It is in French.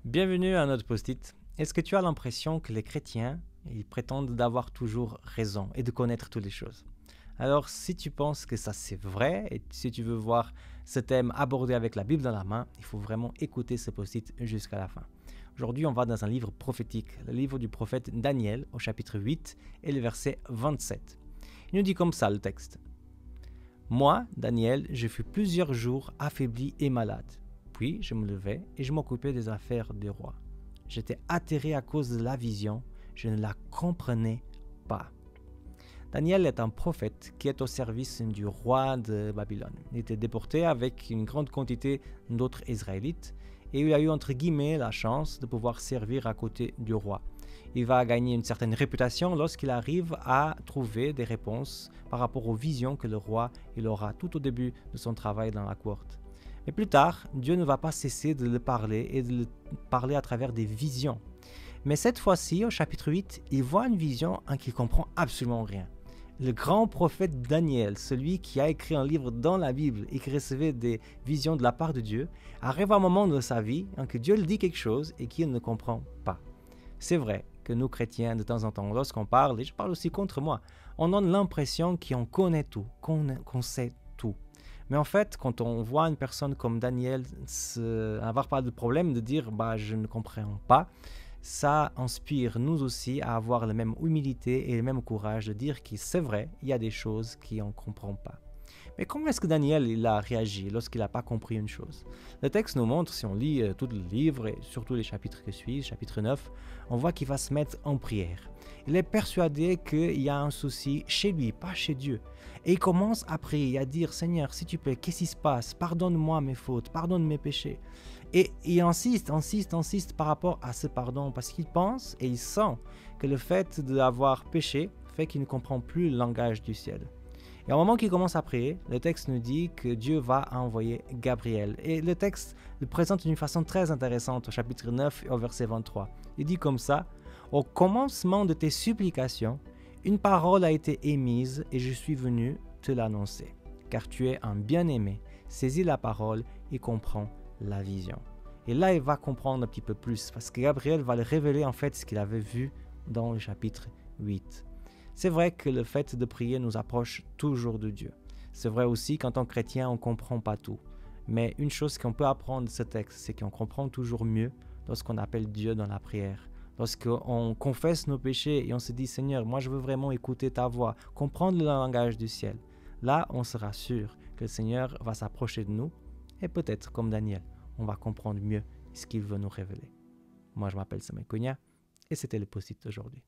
Bienvenue à notre post-it. Est-ce que tu as l'impression que les chrétiens, ils prétendent d'avoir toujours raison et de connaître toutes les choses? Alors, si tu penses que ça c'est vrai et si tu veux voir ce thème abordé avec la Bible dans la main, il faut vraiment écouter ce post-it jusqu'à la fin. Aujourd'hui, on va dans un livre prophétique, le livre du prophète Daniel au chapitre 8 et le verset 27. Il nous dit comme ça le texte. Moi, Daniel, je fus plusieurs jours affaibli et malade. Puis je me levai et je m'occupais des affaires du roi. J'étais atterré à cause de la vision, je ne la comprenais pas. Daniel est un prophète qui est au service du roi de Babylone. Il était déporté avec une grande quantité d'autres Israélites et il a eu entre guillemets la chance de pouvoir servir à côté du roi. Il va gagner une certaine réputation lorsqu'il arrive à trouver des réponses par rapport aux visions que le roi il aura tout au début de son travail dans la cour. Mais plus tard, Dieu ne va pas cesser de le parler et de le parler à travers des visions. Mais cette fois-ci, au chapitre 8, il voit une vision en qui il comprend absolument rien. Le grand prophète Daniel, celui qui a écrit un livre dans la Bible et qui recevait des visions de la part de Dieu, arrive à un moment de sa vie en que Dieu lui dit quelque chose et qu'il ne comprend pas. C'est vrai que nous chrétiens, de temps en temps, lorsqu'on parle, et je parle aussi contre moi, on a l'impression qu'on connaît tout, qu'on sait tout. Mais en fait, quand on voit une personne comme Daniel avoir pas de problème de dire « je ne comprends pas », ça inspire nous aussi à avoir la même humilité et le même courage de dire que c'est vrai, il y a des choses qu'on ne comprend pas. Mais comment est-ce que Daniel il a réagi lorsqu'il n'a pas compris une chose? Le texte nous montre, si on lit tout le livre et surtout les chapitres qui suivent, chapitre 9, on voit qu'il va se mettre en prière. Il est persuadé qu'il y a un souci chez lui, pas chez Dieu. Et il commence à prier, à dire « Seigneur, s'il te plaît, qu'est-ce qui se passe? Pardonne-moi mes fautes, pardonne mes péchés. » Et il insiste par rapport à ce pardon parce qu'il pense et il sent que le fait d'avoir péché fait qu'il ne comprend plus le langage du ciel. Et au moment qu'il commence à prier, le texte nous dit que Dieu va envoyer Gabriel. Et le texte le présente d'une façon très intéressante au chapitre 9 et au verset 23. Il dit comme ça, « Au commencement de tes supplications, une parole a été émise et je suis venu te l'annoncer. Car tu es un bien-aimé, saisis la parole et comprends la vision. » Et là, il va comprendre un petit peu plus parce que Gabriel va le révéler en fait ce qu'il avait vu dans le chapitre 8. C'est vrai que le fait de prier nous approche toujours de Dieu. C'est vrai aussi qu'en tant que chrétien, on ne comprend pas tout. Mais une chose qu'on peut apprendre de ce texte, c'est qu'on comprend toujours mieux lorsqu'on appelle Dieu dans la prière. Lorsqu'on confesse nos péchés et on se dit « Seigneur, moi je veux vraiment écouter ta voix, comprendre le langage du ciel ». Là, on sera sûr que le Seigneur va s'approcher de nous et peut-être, comme Daniel, on va comprendre mieux ce qu'il veut nous révéler. Moi, je m'appelle Samuel Cogna et c'était le post-it d'aujourd'hui.